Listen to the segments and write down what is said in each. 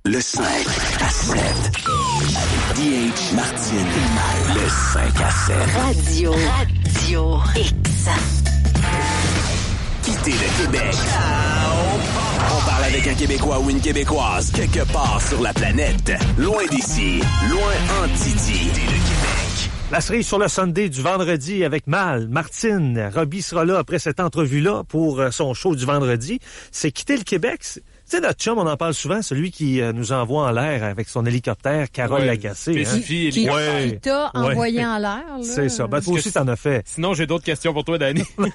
Le 5 à 7. Avec D.H. Martine et Mal. Le 5 à 7. Radio X. Quittez le Québec. On parle avec un Québécois ou une Québécoise quelque part sur la planète. Loin d'ici, loin en Titi. Quittez le Québec. La cerise sur le Sunday du vendredi avec Mal, Martine. Robbie sera là après cette entrevue-là pour son show du vendredi. C'est Quitter le Québec. Tu sais, notre chum, on en parle souvent, celui qui nous envoie en l'air avec son hélicoptère, Carole Lacassé. Qui t'a envoyé en l'air. Là. C'est ça. Ben, toi aussi, t'en as fait. Sinon, j'ai d'autres questions pour toi, Danny. Non,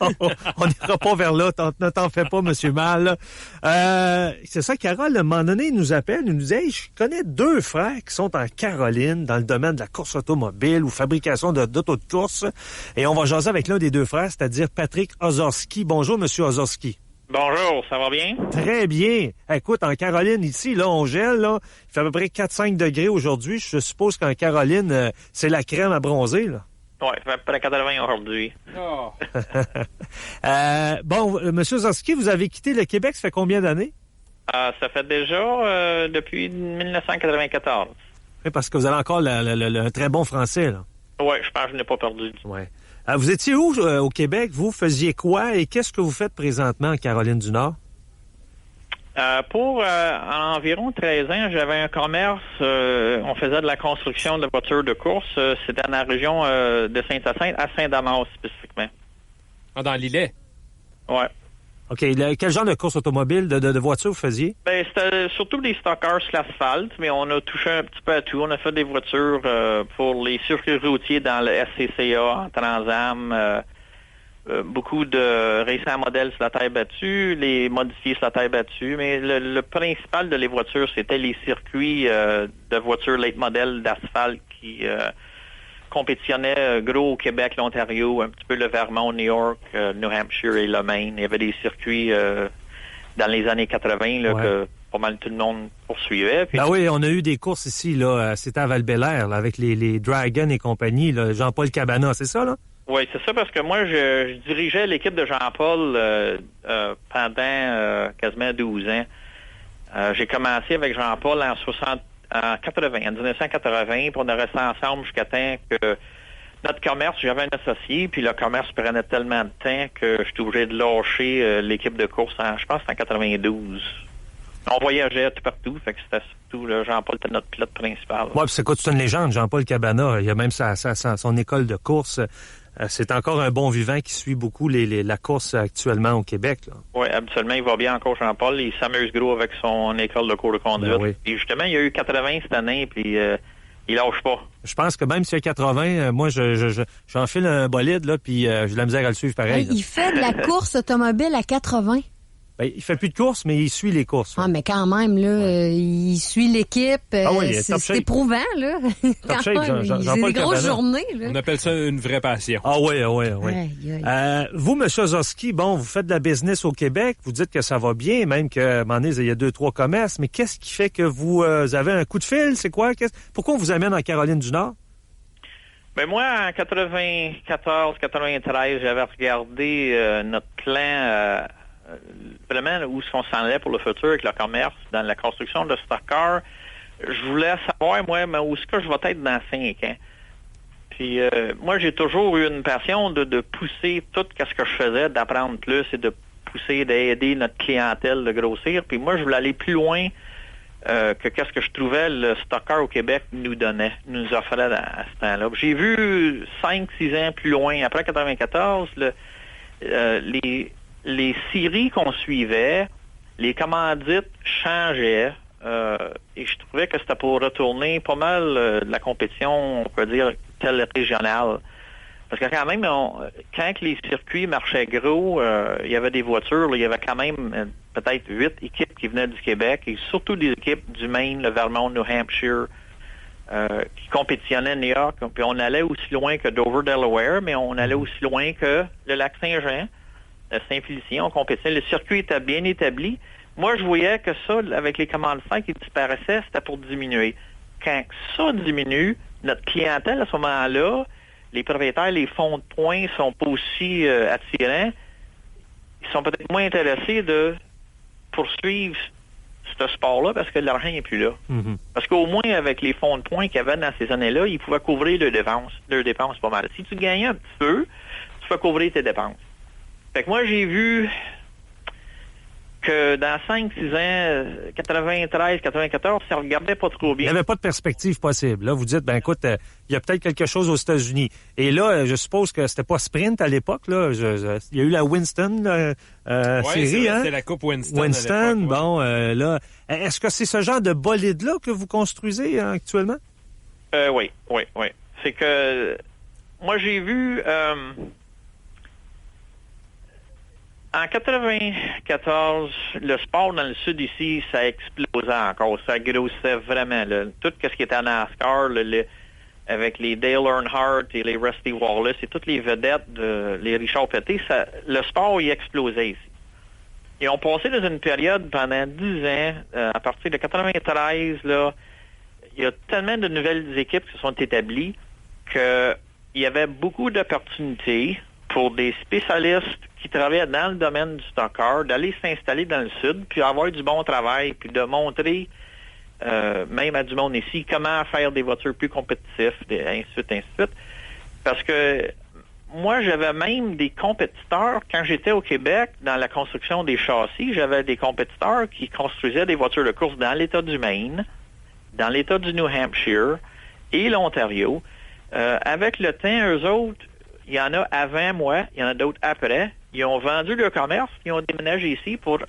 on n'ira pas vers là. Ne t'en fais pas, Monsieur Mal. C'est ça, Carole, à un moment donné, il nous appelle, il nous dit, hey, je connais 2 frères qui sont en Caroline, dans le domaine de la course automobile ou fabrication d'autos de course. Et on va jaser avec l'un des 2 frères, c'est-à-dire Patrick Ozorski. Bonjour, Monsieur Ozorski. Bonjour, ça va bien? Très bien. Écoute, en Caroline, ici, là, on gèle, là. Il fait à peu près 4-5 degrés aujourd'hui. Je suppose qu'en Caroline, c'est la crème à bronzer, là. Oui, il fait à peu près 80 aujourd'hui. Oh. Bon, M. Ozorski, vous avez quitté le Québec, ça fait combien d'années? Ça fait déjà depuis 1994. Oui, parce que vous avez encore un très bon français, là. Oui, je pense que je n'ai pas perdu. Oui. Vous étiez où au Québec? Vous faisiez quoi et qu'est-ce que vous faites présentement en Caroline du Nord? Pour environ 13 ans, j'avais un commerce. On faisait de la construction de voitures de course. C'était dans la région de Saint-Hyacinthe, à Saint-Damas spécifiquement. Ah, dans l'îlet? Oui. OK. Quel genre de course automobile, de voitures vous faisiez? Ben, c'était surtout des stockers sur l'asphalte, mais on a touché un petit peu à tout. On a fait des voitures pour les circuits routiers dans le SCCA, en Trans-Am, beaucoup de récents modèles sur la terre battue, les modifiés sur la terre battue, mais le principal de les voitures, c'était les circuits de voitures late modèle d'asphalte qui compétitionnaient gros au Québec, l'Ontario, un petit peu le Vermont, New York, New Hampshire et le Maine. Il y avait des circuits dans les années 80 là, que pas mal tout le monde poursuivait. Puis, oui, on a eu des courses ici, là, c'était à Val-Bélair, là, avec les Dragons et compagnie, là, Jean-Paul Cabana, c'est ça, là? Oui, c'est ça, parce que moi, je dirigeais l'équipe de Jean-Paul pendant quasiment 12 ans. J'ai commencé avec Jean-Paul en 1980, puis on est resté ensemble jusqu'à temps que notre commerce, j'avais un associé, puis le commerce prenait tellement de temps que j'étais obligé de lâcher l'équipe de course, je pense que c'était en 92. On voyageait tout partout, fait que c'était surtout là, Jean-Paul était notre pilote principal. Oui, puis c'est une légende, Jean-Paul Cabana. Il y a même son école de course. C'est encore un bon vivant qui suit beaucoup la course actuellement au Québec. Oui, absolument. Il va bien encore, Jean-Paul. Il s'amuse gros avec son école de cours de conduite. Oui. Puis justement, il y a eu 80 cette année, puis il lâche pas. Je pense que même s'il y a 80, moi, j'enfile un bolide, là, puis j'ai de la misère à le suivre pareil. Il fait de la course automobile à 80. Ben, il fait plus de courses, mais il suit les courses. Ah, mais quand même, là, il suit l'équipe. C'est éprouvant, là. Top shape, c'est des grosses journées, là. On appelle ça une vraie passion. Ah oui. Aïe. Vous, M. Ozorski, vous faites de la business au Québec. Vous dites que ça va bien, même qu'à un moment donné, il y a 2-3 commerces. Mais qu'est-ce qui fait que vous avez un coup de fil? C'est quoi? Pourquoi on vous amène en Caroline du Nord? Ben moi, en 94-93, j'avais regardé notre plan... vraiment où est-ce qu'on s'en allait pour le futur avec le commerce, dans la construction de stock car. Je voulais savoir, moi, mais où est-ce que je vais être dans 5 ans. Puis moi, j'ai toujours eu une passion de pousser tout ce que je faisais, d'apprendre plus et de pousser, d'aider notre clientèle de grossir. Puis moi, je voulais aller plus loin que qu'est-ce que je trouvais le stock car au Québec nous offrait à ce temps-là. J'ai vu 5-6 ans plus loin, après 94, les séries qu'on suivait, les commandites changeaient et je trouvais que c'était pour retourner pas mal de la compétition, on peut dire, telle régionale. Parce que quand même, quand les circuits marchaient gros, il y avait des voitures, il y avait quand même peut-être 8 équipes qui venaient du Québec et surtout des équipes du Maine, le Vermont, New Hampshire, qui compétitionnaient à New York. Puis on allait aussi loin que Dover, Delaware, mais on allait aussi loin que le lac Saint-Jean. Saint-Félicien, on compétitionnait. Le circuit était bien établi. Moi, je voyais que ça, avec les commanditaires qui disparaissaient, c'était pour diminuer. Quand ça diminue, notre clientèle, à ce moment-là, les propriétaires, les fonds de points sont pas aussi attirants. Ils sont peut-être moins intéressés de poursuivre ce sport-là parce que l'argent n'est plus là. Mm-hmm. Parce qu'au moins, avec les fonds de points qu'il y avait dans ces années-là, ils pouvaient couvrir leurs dépenses pas mal. Si tu gagnais un petit peu, tu peux couvrir tes dépenses. Fait que moi, j'ai vu que dans 5-6 ans, 93, 94, ça regardait pas trop bien. Il n'y avait pas de perspective possible. Là, vous dites, ben écoute, il y a peut-être quelque chose aux États-Unis. Et là, je suppose que c'était pas sprint à l'époque. Là. Il y a eu la Winston série, hein? C'était la Coupe Winston. Winston, bon, là. Est-ce que c'est ce genre de bolide-là que vous construisez actuellement? Oui. C'est que moi, j'ai vu... En 94, le sport dans le sud ici, ça explosait encore. Ça grossissait vraiment. Là. Tout ce qui était à NASCAR, avec les Dale Earnhardt et les Rusty Wallace et toutes les vedettes, les Richard Petty, le sport, il explosait ici. Ils ont passé dans une période pendant 10 ans, à partir de 93, là, il y a tellement de nouvelles équipes qui se sont établies qu'il y avait beaucoup d'opportunités pour des spécialistes qui travaillaient dans le domaine du stock car, d'aller s'installer dans le sud, puis avoir du bon travail, puis de montrer, même à du monde ici, comment faire des voitures plus compétitives, ainsi de suite. Parce que moi, j'avais même des compétiteurs, quand j'étais au Québec, dans la construction des châssis, j'avais des compétiteurs qui construisaient des voitures de course dans l'État du Maine, dans l'État du New Hampshire et l'Ontario. Avec le temps, eux autres, il y en a avant moi, il y en a d'autres après. Ils ont vendu leur commerce, ils ont déménagé ici pour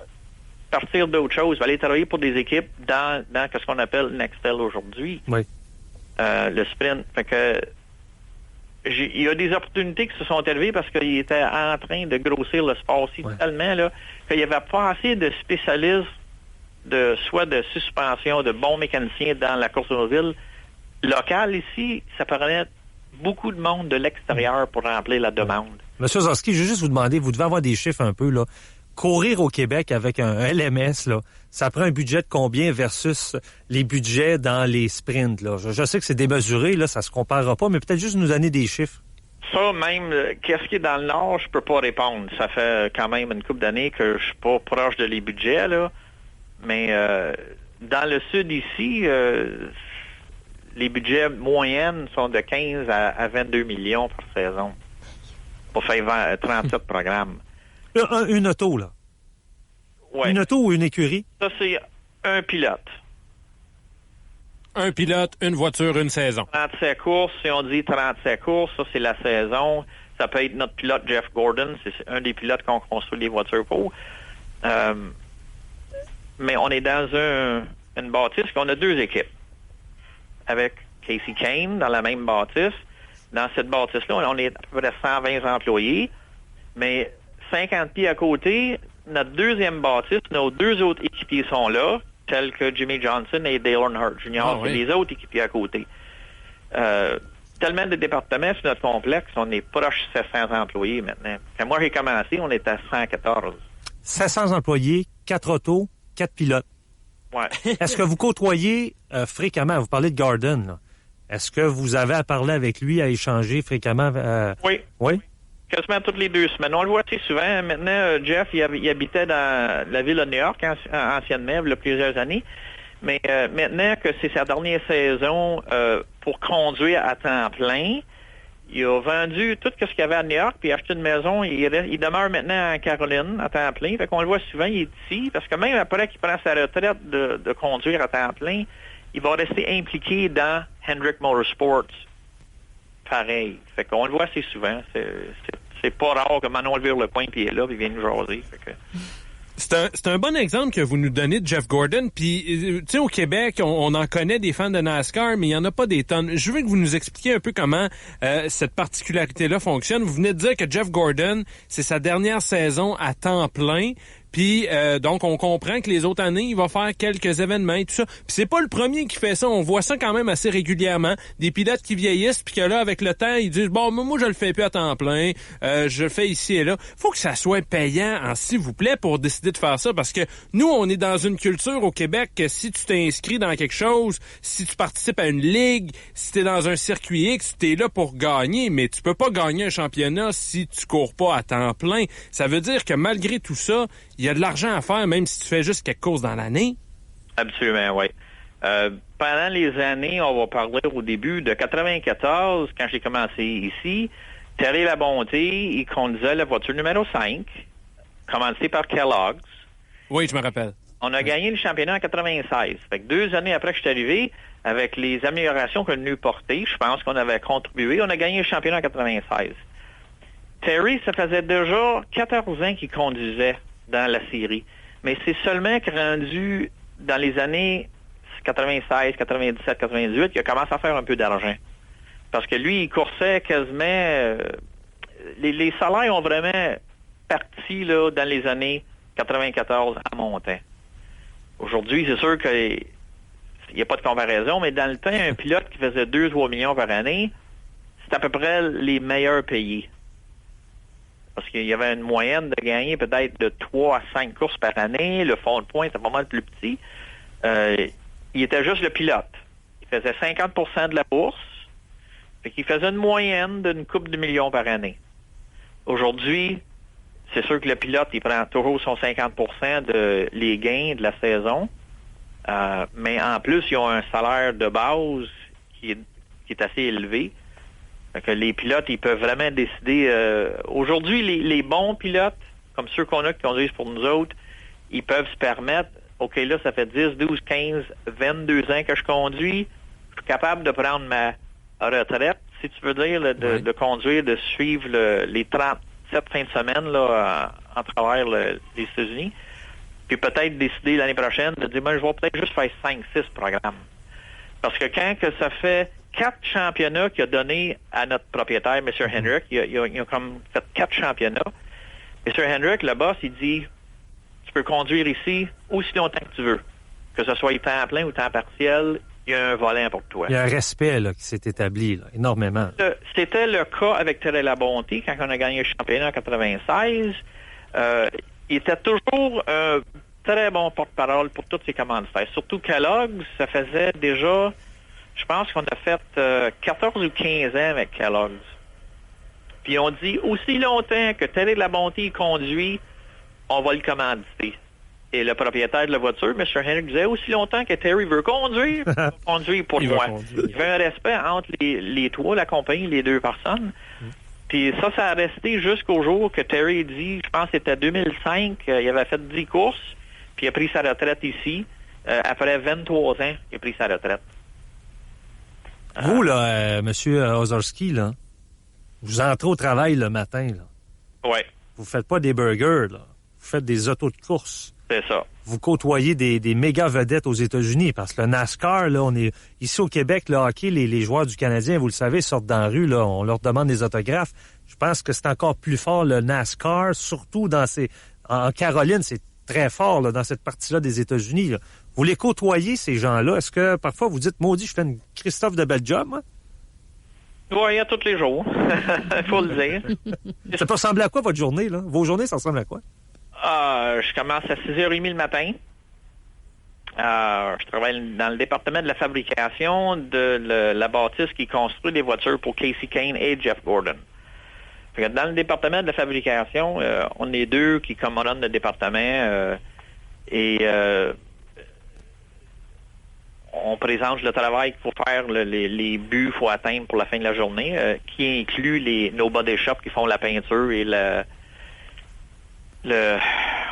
partir d'autres choses, aller travailler pour des équipes dans ce qu'on appelle Nextel aujourd'hui. Oui. Le sprint. Fait que il y a des opportunités qui se sont élevées parce qu'ils étaient en train de grossir le sport si tellement là qu'il n'y avait pas assez de spécialistes soit de suspension, de bons mécaniciens dans la course automobile locale ici. Ça prenait beaucoup de monde de l'extérieur pour remplir la demande. Monsieur Ozorski, je veux juste vous demander, vous devez avoir des chiffres un peu, là. Courir au Québec avec un LMS, là, ça prend un budget de combien versus les budgets dans les sprints, là? Je sais que c'est démesuré, là, ça se comparera pas, mais peut-être juste nous donner des chiffres. Ça, même, qu'est-ce qui est dans le Nord, je peux pas répondre. Ça fait quand même une couple d'années que je suis pas proche de les budgets, là. Mais dans le Sud ici, les budgets moyennes sont de 15 à 22 millions par saison pour faire 37 programmes. Une auto, là? Ouais. Une auto ou une écurie? Ça, c'est un pilote. Un pilote, une voiture, une saison. 37 courses, si on dit 37 courses, ça, c'est la saison. Ça peut être notre pilote Jeff Gordon, c'est un des pilotes qu'on construit les voitures pour. Mais on est dans une bâtisse qu'on a deux équipes. Avec Casey Kane dans la même bâtisse. Dans cette bâtisse-là, on est à peu près 120 employés, mais 50 pieds à côté, notre deuxième bâtisse, nos deux autres équipiers sont là, tels que Jimmy Johnson et Dale Earnhardt Jr. C'est les autres équipiers à côté. Tellement de départements sur notre complexe, on est proche de 700 employés maintenant. Quand moi j'ai commencé, on était à 114. 700 employés, 4 autos, 4 pilotes. Ouais. Est-ce que vous côtoyez fréquemment, vous parlez de Gordon, là. Est-ce que vous avez à parler avec lui, à échanger fréquemment? Oui. Oui? Quasiment toutes les 2 semaines. On le voit assez souvent. Maintenant, Jeff, il habitait dans la ville de New York anciennement, il y a plusieurs années. Mais maintenant que c'est sa dernière saison pour conduire à temps plein, il a vendu tout ce qu'il y avait à New York, puis il a acheté une maison. Il demeure maintenant en Caroline à temps plein. Fait qu'on le voit souvent, il est ici. Parce que même après qu'il prend sa retraite de conduire à temps plein, il va rester impliqué dans Hendrick Motorsports. Pareil. Fait qu'on le voit assez souvent. C'est pas rare que Manon levire le point puis il est là puis il vient nous jaser. Fait que... C'est un bon exemple que vous nous donnez de Jeff Gordon. Puis, tu sais, au Québec, on en connaît des fans de NASCAR, mais il n'y en a pas des tonnes. Je veux que vous nous expliquiez un peu comment cette particularité-là fonctionne. Vous venez de dire que Jeff Gordon, c'est sa dernière saison à temps plein. Puis donc on comprend que les autres années, il va faire quelques événements et tout ça. Puis c'est pas le premier qui fait ça, on voit ça quand même assez régulièrement, des pilotes qui vieillissent puis que là avec le temps, ils disent bon moi je le fais plus à temps plein, je le fais ici et là. Faut que ça soit payant s'il vous plaît pour décider de faire ça parce que nous on est dans une culture au Québec que si tu t'inscris dans quelque chose, si tu participes à une ligue, si t'es dans un circuit X, t'es là pour gagner, mais tu peux pas gagner un championnat si tu cours pas à temps plein. Ça veut dire que malgré tout ça, il y a de l'argent à faire, même si tu fais juste quelques courses dans l'année. Absolument, oui. Pendant les années, on va parler au début de 94, quand j'ai commencé ici, Terry Labonté, il conduisait la voiture numéro 5, commencé par Kellogg's. Oui, je me rappelle. On a gagné le championnat en 96. Fait que 2 années après que je suis arrivé, avec les améliorations qu'on a nous porter, je pense qu'on avait contribué, on a gagné le championnat en 96. Terry, ça faisait déjà 14 ans qu'il conduisait dans la série. Mais c'est seulement que rendu dans les années 96, 97, 98, il a commencé à faire un peu d'argent. Parce que lui, il coursait quasiment... les salaires ont vraiment parti là, dans les années 94 en montant. Aujourd'hui, c'est sûr qu'il n'y a pas de comparaison, mais dans le temps, un pilote qui faisait 2-3 millions par année, c'est à peu près les meilleurs payés. Parce qu'il y avait une moyenne de gagner peut-être de 3 à 5 courses par année. Le fond de points était pas mal plus petit. Il était juste le pilote. Il faisait 50% de la course. Fait qu'il faisait une moyenne d'une couple de millions par année. Aujourd'hui, c'est sûr que le pilote, il prend toujours son 50% de les gains de la saison. Mais en plus, ils ont un salaire de base qui est assez élevé. Fait que les pilotes, ils peuvent vraiment décider. Aujourd'hui, les bons pilotes, comme ceux qu'on a qui conduisent pour nous autres, ils peuvent se permettre, OK, là, ça fait 10, 12, 15, 22 ans que je conduis. Je suis capable de prendre ma retraite, si tu veux dire, là, de conduire, de suivre les 37 fins de semaine là, en travers les États-Unis. Puis peut-être décider l'année prochaine de dire, je vais peut-être juste faire 5-6 programmes. Parce que quand que ça fait 4 championnats qu'il a donné à notre propriétaire, M. Hendrick, il a comme fait 4 championnats. M. Hendrick, le boss, il dit, tu peux conduire ici aussi longtemps que tu veux. Que ce soit temps plein ou temps partiel, il y a un volant pour toi. Il y a un respect là, qui s'est établi, là, énormément. C'était le cas avec Terry Labonté quand on a gagné le championnat en 96. Il était toujours un très bon porte-parole pour tous ses commanditaires. Surtout Kellogg's, ça faisait déjà, je pense qu'on a fait 14 ou 15 ans avec Kellogg's. Puis on dit, aussi longtemps que Terry Labonté conduit, on va le commanditer. Et le propriétaire de la voiture, M. Henry, disait, aussi longtemps que Terry veut conduire, il va conduire pour moi. Il veut un respect entre les trois, la compagnie, les deux personnes. Puis ça a resté jusqu'au jour que Terry dit, je pense que c'était 2005, il avait fait 10 courses, puis il a pris sa retraite ici. Après 23 ans, il a pris sa retraite. Vous, là, M. Ozorski, là, vous entrez au travail le matin, là. Oui. Vous faites pas des burgers, là. Vous faites des autos de course. C'est ça. Vous côtoyez des méga vedettes aux États-Unis, parce que le NASCAR, là, on est ici au Québec, le hockey, les joueurs du Canadien, vous le savez, sortent dans la rue, là, on leur demande des autographes. Je pense que c'est encore plus fort le NASCAR, surtout en Caroline, c'est très fort là, dans cette partie-là des États-Unis. Là. Vous les côtoyez, ces gens-là. Est-ce que parfois vous dites, maudit, je fais une Christophe de bel job, moi? Oui, à tous les jours. Il faut le dire. Ça peut ressembler à quoi votre journée, là? Vos journées, ça ressemble à quoi? Je commence à 6h30 le matin. Je travaille dans le département de la fabrication de la bâtisse qui construit des voitures pour Casey Kane et Jeff Gordon. Fait que dans le département de la fabrication, on est deux qui commandent le département et on présente le travail qu'il faut faire, les buts qu'il faut atteindre pour la fin de la journée, qui inclut nos body shops qui font la peinture et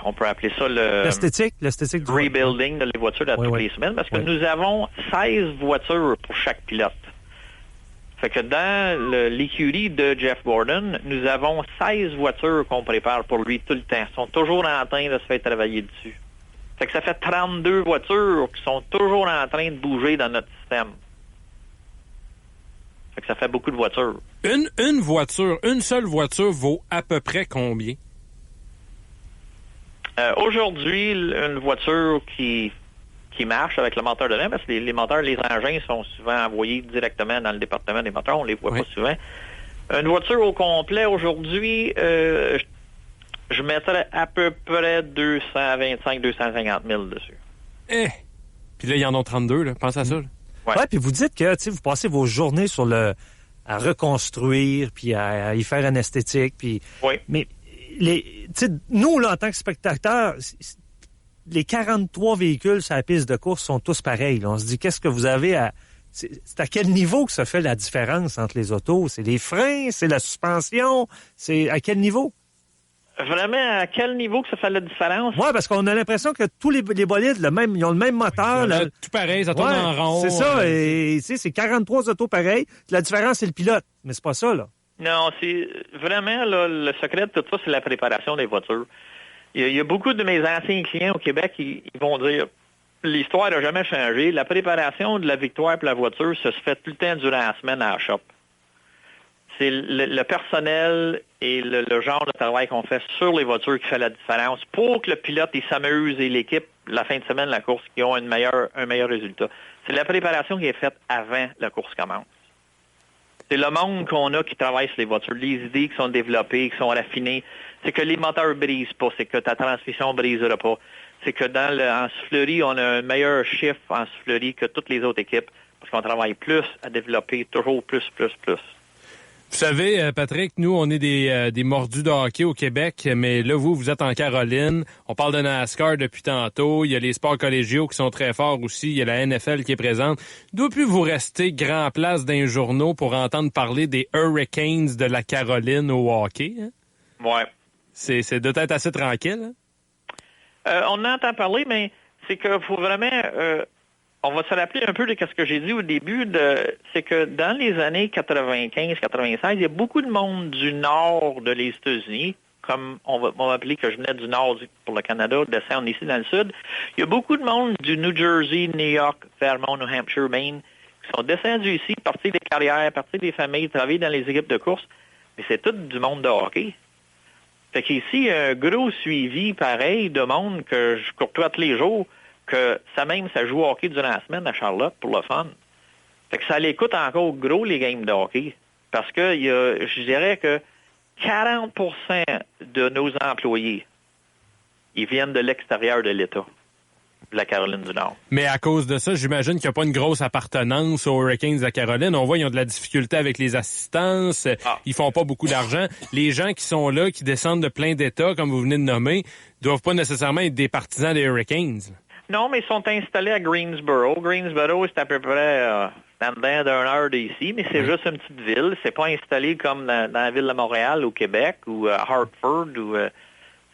on peut appeler ça l'esthétique du rebuilding de les voitures toutes les semaines, parce que nous avons 16 voitures pour chaque pilote. Fait que dans l'écurie de Jeff Gordon, nous avons 16 voitures qu'on prépare pour lui tout le temps. Ils sont toujours en train de se faire travailler dessus. Fait que ça fait 32 voitures qui sont toujours en train de bouger dans notre système. Fait que ça fait beaucoup de voitures. Une seule voiture vaut à peu près combien? Aujourd'hui, une voiture qui marche avec le moteur dedans, parce que les moteurs, les engins sont souvent envoyés directement dans le département des moteurs, on les voit pas souvent. Une voiture au complet, aujourd'hui, je mettrais à peu près 225-250 000 dessus. Puis là, il y en a 32, là. Pense à ça. Ouais, puis vous dites que vous passez vos journées à reconstruire, puis à y faire une esthétique, puis... Oui. Mais nous, là, en tant que spectateurs, les 43 véhicules sur la piste de course sont tous pareils. Là. On se dit, qu'est-ce que vous avez à... C'est à quel niveau que ça fait la différence entre les autos? C'est les freins? C'est la suspension? C'est à quel niveau? Vraiment, à quel niveau que ça fait la différence? Oui, parce qu'on a l'impression que tous les bolides, ils ont le même moteur. Tout pareil, ça tourne en rond. C'est ça, et c'est 43 autos pareils. La différence, c'est le pilote. Mais c'est pas ça, là. Non, c'est vraiment, là, le secret de tout ça, c'est la préparation des voitures. Il y a beaucoup de mes anciens clients au Québec, ils vont dire, l'histoire n'a jamais changé. La préparation de la victoire pour la voiture, ça se fait tout le temps durant la semaine à la shop. C'est le personnel et le genre de travail qu'on fait sur les voitures qui fait la différence pour que le pilote il s'amuse et l'équipe, la fin de semaine de la course, qui ont un meilleur résultat. C'est la préparation qui est faite avant la course commence. C'est le monde qu'on a qui travaille sur les voitures, les idées qui sont développées, qui sont raffinées. C'est que les moteurs brisent pas, c'est que ta transmission ne brisera pas. C'est que en soufflerie, on a un meilleur chiffre en soufflerie que toutes les autres équipes parce qu'on travaille plus à développer toujours plus. Vous savez, Patrick, nous, on est des mordus de hockey au Québec, mais là, vous êtes en Caroline. On parle de NASCAR depuis tantôt. Il y a les sports collégiaux qui sont très forts aussi. Il y a la NFL qui est présente. D'où plus vous restez grand place dans les journaux pour entendre parler des Hurricanes de la Caroline au hockey? Hein? Ouais. C'est de être assez tranquille. Hein? On en entend parler, mais c'est qu'il faut vraiment... on va se rappeler un peu de ce que j'ai dit au début, c'est que dans les années 95-96, il y a beaucoup de monde du nord de les États-Unis, comme on va appeler que je venais du nord pour le Canada, descendre ici dans le sud. Il y a beaucoup de monde du New Jersey, New York, Vermont, New Hampshire, Maine, qui sont descendus ici, partis des carrières, partis des familles, travailler dans les équipes de course, mais c'est tout du monde de hockey. Fait qu'ici, il y a un gros suivi pareil de monde que je courtois tous les jours, que ça joue au hockey durant la semaine à Charlotte pour le fun. Fait que ça l'écoute encore gros les games de hockey. Parce que je dirais que 40% de nos employés, ils viennent de l'extérieur de l'État, de la Caroline du Nord. Mais à cause de ça, j'imagine qu'il n'y a pas une grosse appartenance aux Hurricanes de la Caroline. On voit qu'ils ont de la difficulté avec les assistances. Ils font pas beaucoup d'argent. Les gens qui sont là, qui descendent de plein d'États, comme vous venez de nommer, doivent pas nécessairement être des partisans des Hurricanes. Non, mais ils sont installés à Greensboro. Greensboro, c'est à peu près en dedans d'une heure d'ici, mais c'est juste une petite ville. C'est pas installé comme dans la ville de Montréal, au Québec, ou à Hartford, ou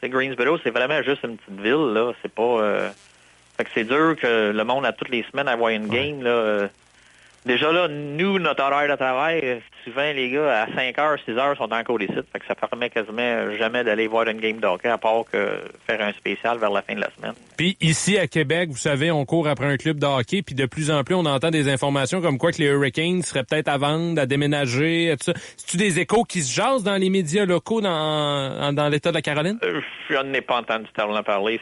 c'est Greensboro, c'est vraiment juste une petite ville, là. C'est pas... fait que c'est dur que le monde, à toutes les semaines, avoir une game, là. Déjà, là, nous, notre horaire de travail, souvent, les gars, à 5 heures, 6 heures, sont encore des sites. Fait que ça permet quasiment jamais d'aller voir une game de hockey, à part que faire un spécial vers la fin de la semaine. Puis ici, à Québec, vous savez, on court après un club de hockey, puis de plus en plus, on entend des informations comme quoi que les Hurricanes seraient peut-être à vendre, à déménager, tout ça. C'est-tu des échos qui se jasent dans les médias locaux dans l'État de la Caroline? Je n'en ai pas entendu tellement parler.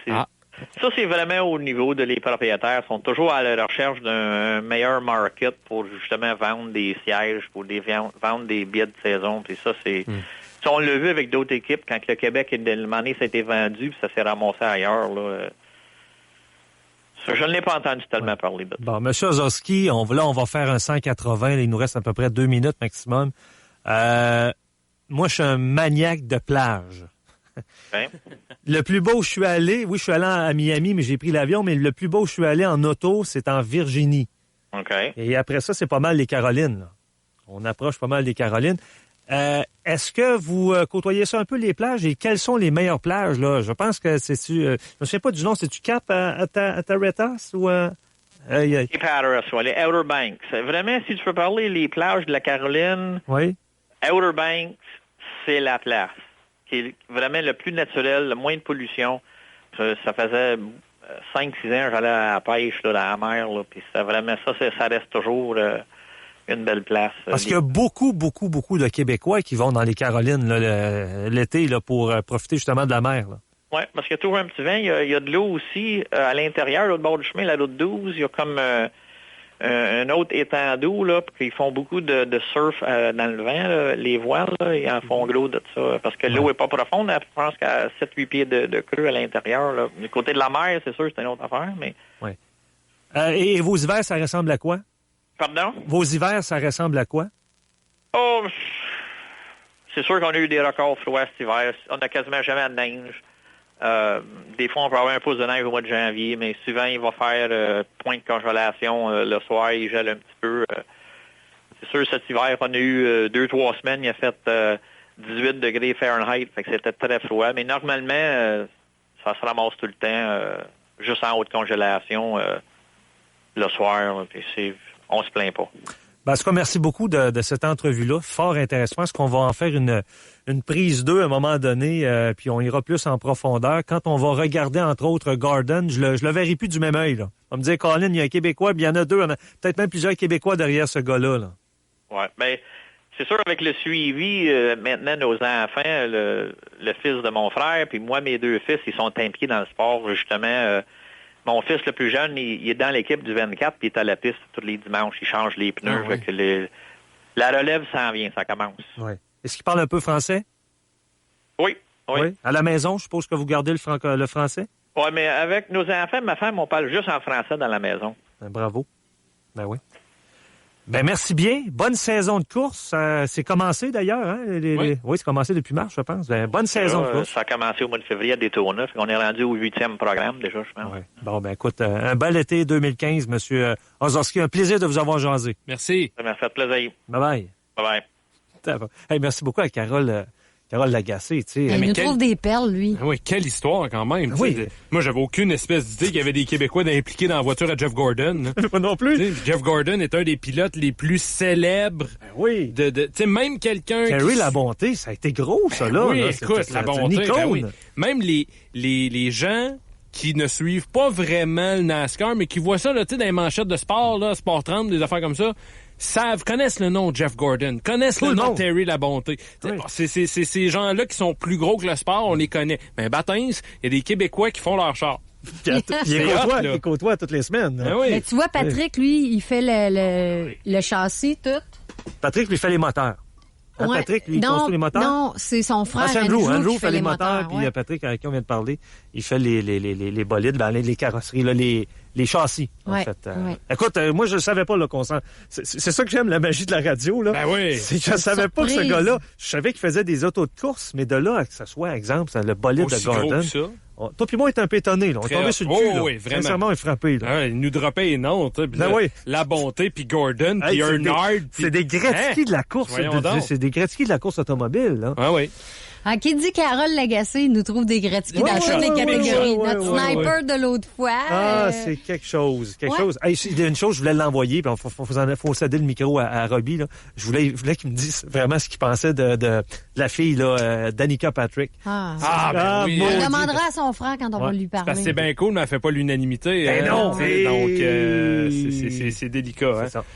Ça, c'est vraiment au niveau de les propriétaires. Ils sont toujours à la recherche d'un meilleur market pour justement vendre des sièges, pour vendre des billets de saison. Puis ça, c'est... Ça, on l'a vu avec d'autres équipes quand le Québec, ça a été vendu, puis ça s'est ramassé ailleurs. Là. Ça, je ne l'ai pas entendu tellement parler de ça. Bon, M. Ozowski, on va faire un 180. Il nous reste à peu près 2 minutes maximum. Moi, je suis un maniaque de plage. Ben. Le plus beau où je suis allé, je suis allé à Miami, mais j'ai pris l'avion, mais le plus beau où je suis allé en auto, c'est en Virginie. OK. Et après ça, c'est pas mal les Carolines. Là. On approche pas mal des Carolines. Est-ce que vous côtoyez ça un peu, les plages, et quelles sont les meilleures plages, là? Je pense que c'est-tu... je ne sais pas du nom, c'est-tu Cap à Taretas ou... Cape Hatteras, les Outer Banks. Vraiment, si tu veux parler les plages de la Caroline, oui. Outer Banks, c'est la place qui est vraiment le plus naturel, le moins de pollution. Ça faisait 5-6 ans j'allais à la pêche là, dans la mer, là, puis ça reste toujours une belle place. Parce qu'il y a beaucoup de Québécois qui vont dans les Carolines là, l'été là, pour profiter justement de la mer. Oui, parce qu'il y a toujours un petit vent. Il y a de l'eau aussi à l'intérieur, là, au bord du chemin, la route 12. Il y a comme un autre étang d'eau, là, puis ils font beaucoup de surf dans le vent, là, les voiles, là, ils en font gros de ça, parce que l'eau est pas profonde, je pense qu'à 7-8 pieds de creux à l'intérieur. Là. Du côté de la mer, c'est sûr, c'est une autre affaire, mais... Oui. Et vos hivers, ça ressemble à quoi? Pardon? Vos hivers, ça ressemble à quoi? Oh, c'est sûr qu'on a eu des records froids cet hiver. On n'a quasiment jamais de neige. Des fois, on peut avoir un pouce de neige au mois de janvier, mais souvent, il va faire point de congélation le soir, il gèle un petit peu. C'est sûr, cet hiver, on a eu 2-3 semaines, il a fait 18 degrés Fahrenheit, fait que c'était très froid. Mais normalement, ça se ramasse tout le temps, juste en haute congélation le soir. On se plaint pas. Ben, en tout cas, merci beaucoup de cette entrevue-là. Fort intéressant. Est-ce qu'on va en faire une prise 2 à un moment donné, puis on ira plus en profondeur. Quand on va regarder, entre autres, Gordon, je le verrai plus du même œil. Là. On va me dire, Colin, il y a un Québécois, puis il y en a deux. Il y en a peut-être même plusieurs Québécois derrière ce gars-là. Là. Oui, bien, c'est sûr, avec le suivi, maintenant, nos enfants, le fils de mon frère, puis moi, mes deux fils, ils sont impliqués dans le sport, justement. Mon fils le plus jeune, il est dans l'équipe du 24, puis il est à la piste tous les dimanches. Il change les pneus. Oui. Que la relève s'en vient, ça commence. Oui. Est-ce qu'il parle un peu français? Oui. À la maison, je suppose que vous gardez le français? Oui, mais avec nos enfants, ma femme, on parle juste en français dans la maison. Ben, bravo. Ben oui. Ben merci bien. Bonne saison de course. C'est commencé d'ailleurs. Hein? Oui, c'est commencé depuis mars, je pense. Ben, bonne saison de course. Ça a commencé au mois de février à Daytona. On est rendu au 8e programme déjà, je pense. Ouais. Bon, ben écoute, un bel été 2015, M. Ozorski. Un plaisir de vous avoir jasé. Merci. Ça m'a fait plaisir. Bye-bye. Bye-bye. Hey, merci beaucoup à Carole Lagacé. Tu sais. Il nous trouve des perles, lui. Oui, quelle histoire quand même. Oui. Moi, j'avais aucune espèce d'idée qu'il y avait des Québécois impliqués dans la voiture à Jeff Gordon. Moi non plus. T'sais, Jeff Gordon est un des pilotes les plus célèbres. Oui. Même quelqu'un Terry Labonté, ça a été gros, ça, là. Oui, là. écoute, C'est la une bonté. icône. Ben oui. Même les gens qui ne suivent pas vraiment le NASCAR, mais qui voient ça là, dans les manchettes de sport, là, Sport 30, des affaires comme ça, connaissent le nom de Jeff Gordon, connaissent le nom de Terry Labonté. Oui. C'est ces gens-là qui sont plus gros que le sport, on les connaît. Mais Battins, il y a des Québécois qui font leur char. Il côtoie toutes les semaines. Ben oui. Mais tu vois, Patrick, lui, il fait le châssis, tout. Patrick lui fait les moteurs. Hein, Ouais. Patrick, lui, il construit les moteurs? Non, c'est son frère c'est Andrew qui fait les moteurs. Puis ouais. Patrick, avec qui on vient de parler, il fait les bolides, les carrosseries, là, les châssis, en Ouais, fait. ouais. Écoute, moi, je ne savais pas là, qu'on s'en... C'est ça que j'aime, la magie de la radio. Là. Ben oui. Je ne savais pas que ce surprise. gars-là... Je savais qu'il faisait des autos de course, mais de là à que ce soit, exemple, le bolide Aussi de Gordon... gros que ça. Toi puis moi, on est un peu étonnés. On est tombé sur le cul. Là. Oui, vraiment. Sincèrement, on est frappé. Là. Ah, il nous droppait les noms. Ben oui. La bonté, puis Gordon, puis Hey, Earnard. c'est des Gretzky de la course. Voyons donc. C'est des Gretzky de la course automobile. Là. Ah oui. Ah, qui dit Carole Lagacé, il nous trouve des Gretzky dans toutes les catégories. Notre sniper de l'autre fois. Ah, c'est quelque chose. Hey, il y a une chose, je voulais l'envoyer, puis il faut céder le micro à Robbie. Là. Je voulais qu'il me dise vraiment ce qu'il pensait de la fille, là, Danica Patrick. Ben oui. On demandera à son frère quand on va lui parler. Parce que c'est bien cool, mais elle fait pas l'unanimité. Ben non. Donc, c'est délicat. C'est hein. ça.